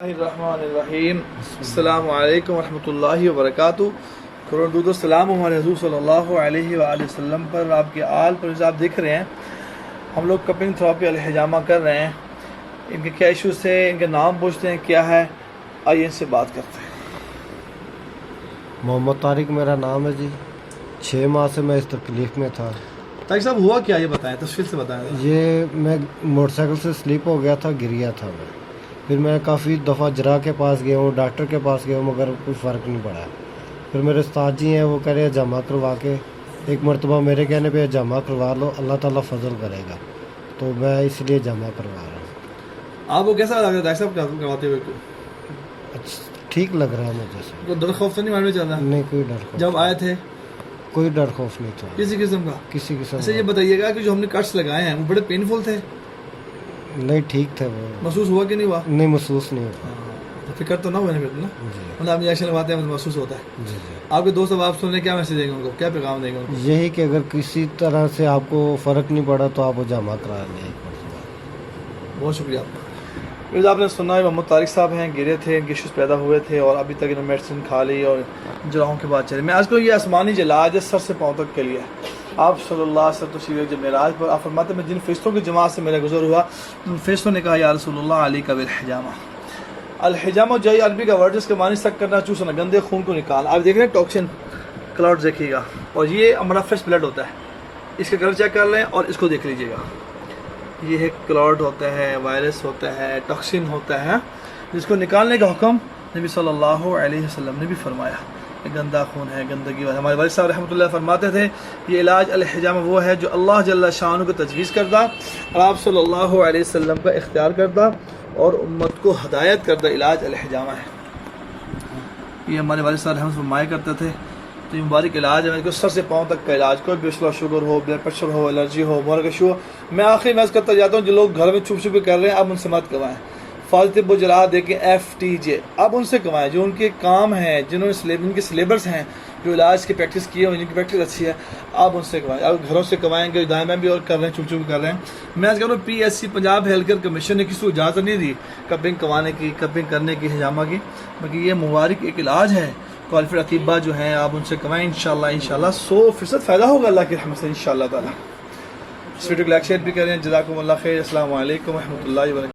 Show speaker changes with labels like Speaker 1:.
Speaker 1: الرحمن الرحیم السلام علیکم ورحمۃ اللہ وبرکاتہ۔ کروڑ درود و سلام ہمارے حضور صلی اللہ علیہ وآلہ وسلم پر، آپ کے آل پر۔ جیسے آپ دیکھ رہے ہیں ہم لوگ کپنگ تھراپی الحجامہ کر رہے ہیں۔ ان کے کیا ایشوز ہیں، ان کے نام پوچھتے ہیں کیا ہے، آئیے ان سے بات کرتے ہیں۔
Speaker 2: محمد طارق میرا نام ہے جی۔ 6 ماہ سے میں اس تکلیف میں تھا۔
Speaker 1: طارق صاحب ہوا کیا، یہ بتائیں، تفصیل سے بتائیں۔
Speaker 2: یہ میں موٹر سائیکل سے سلپ ہو گیا تھا، گر گیا تھا میں۔ پھر میں کافی دفعہ جراح کے پاس گیا ہوں، ڈاکٹر کے پاس گیا ہوں، مگر کوئی فرق نہیں پڑا۔ پھر میرے استاد جی ہیں، وہ کہہ رہے ہیں جمع کروا کے، ایک مرتبہ میرے کہنے پہ جمع کروا لو، اللہ تعالیٰ فضل کرے گا، تو میں اس لیے جمع کروا رہا ہوں۔
Speaker 1: آپ کو کیسا لگ رہا ہے طارق صاحب کرواتے ہوئے؟
Speaker 2: ٹھیک لگ رہا ہے مجھے سے۔
Speaker 1: کوئی ڈر خوف تو نہیں معلوم چل رہا؟
Speaker 2: نہیں، کوئی ڈر خوف
Speaker 1: جب آئے تھے
Speaker 2: کوئی ڈر خوف نہیں تھا
Speaker 1: کسی قسم کا؟
Speaker 2: کسی قسم
Speaker 1: اچھا یہ بتائیے گا کہ جو ہم نے کٹس لگائے ہیں وہ بڑے پینفل تھے؟
Speaker 2: نہیں، ٹھیک تھے وہ۔
Speaker 1: محسوس ہوا کہ نہیں ہوا؟
Speaker 2: نہیں، محسوس نہیں ہوا۔
Speaker 1: تو فکر تو نہ ہونے پھر نا،
Speaker 2: جی
Speaker 1: مطلب آپ انجیکشن لگواتے ہیں محسوس ہوتا ہے۔
Speaker 2: جی جی
Speaker 1: آپ کے دوست اب آپ سن رہے ہیں، کیا میسج دیں گے ان کو، کیا پیغام دیں گے ان کو؟
Speaker 2: یہی کہ اگر کسی طرح سے آپ کو فرق نہیں پڑا تو آپ وہ جمع کرا لیں۔
Speaker 1: بہت شکریہ آپ کا۔ پھر آپ نے سنا ہے محمد طارق صاحب ہیں، گرے تھے، ان کے ایشوز پیدا ہوئے تھے اور ابھی تک انہوں نے میڈیسن کھا لی اور جراحوں کے بعد چلے۔ میں آج کل یہ آسمانی علاج ہے سر سے پاؤں تک کے لیے۔ آپ صلی اللہ علیہ وسلم تشریف جب معراج پر آپ فرماتے ہیں میں جن فرشتوں کی جماعت سے میرا گزر ہوا، ان فرشتوں نے کہا یا رسول اللہ علیک بالحجامہ۔ الحجامہ جو ہے عربی کا ورڈ، جس کے معنی سک کرنا، چوسنا، گندے خون کو نکالنا۔ آپ دیکھ رہے ہیں ٹاکسن کلاؤڈ دیکھیے گا، اور یہ ہمارا فریش بلڈ ہوتا ہے، اس کا کلر چیک کر لیں اور اس کو دیکھ لیجیے گا۔ یہ ہے کلاؤڈ ہوتا ہے، وائرس ہوتا ہے، ٹاکسن ہوتا ہے، جس کو نکالنے کا حکم نبی صلی اللہ علیہ وسلم نے بھی فرمایا۔ یہ گندا خون ہے، گندگی ہے۔ ہمارے والد صاحب رحمۃ اللہ فرماتے تھے یہ علاج الحجامہ وہ ہے جو اللہ جل شانہ کو تجویز کردہ اور آپ صلی اللہ علیہ وسلم کا اختیار کردہ اور امت کو ہدایت کردہ علاج الحجامہ ہے۔ یہ ہمارے والد صاحب رحمۃ اللہ فرمایا کرتے تھے۔ تو یہ مبارک علاج ہے، سر سے پاؤں تک کا علاج، کوئی بھی شوگر ہو، بلڈ پریشر ہو، الرجی ہو، مورگش ہو۔ میں آخری میں کرتا جاتا ہوں جو لوگ گھر میں چھپ چھپ کے کر رہے ہیں اب ان سے مت کروائیں۔ فاضل طب و جراحت دیکھیں FTJ، اب ان سے کروائیں جو ان کے کام ہیں، جنہوں نے ان کے سلیبس ہیں، جو علاج کی پریکٹس کی ہے، جن کی پریکٹس اچھی ہے، اب ان سے کروائیں۔ اب گھروں سے کروائیں گے، دائیں بھی اور کر رہے ہیں، چھپ چھپ کر رہے ہیں۔ میں کہہ رہا ہوں PSC Punjab health care commission نے کسی کو اجازت نہیں دی کپنگ کروانے کی، کپنگ کرنے کی، حجامہ کی، باقی یہ مبارک ایک علاج ہے۔ کوالیفائڈ اطباء جو ہیں آپ ان سے کمائیں، انشاءاللہ 100% فائدہ ہوگا اللہ کی رحمت سے انشاءاللہ تعالی۔ اس ویڈیو کو لائک شیئر بھی کریں۔ جزاکم اللہ خیر۔ السلام علیکم ورحمۃ اللہ وبرکاتہ۔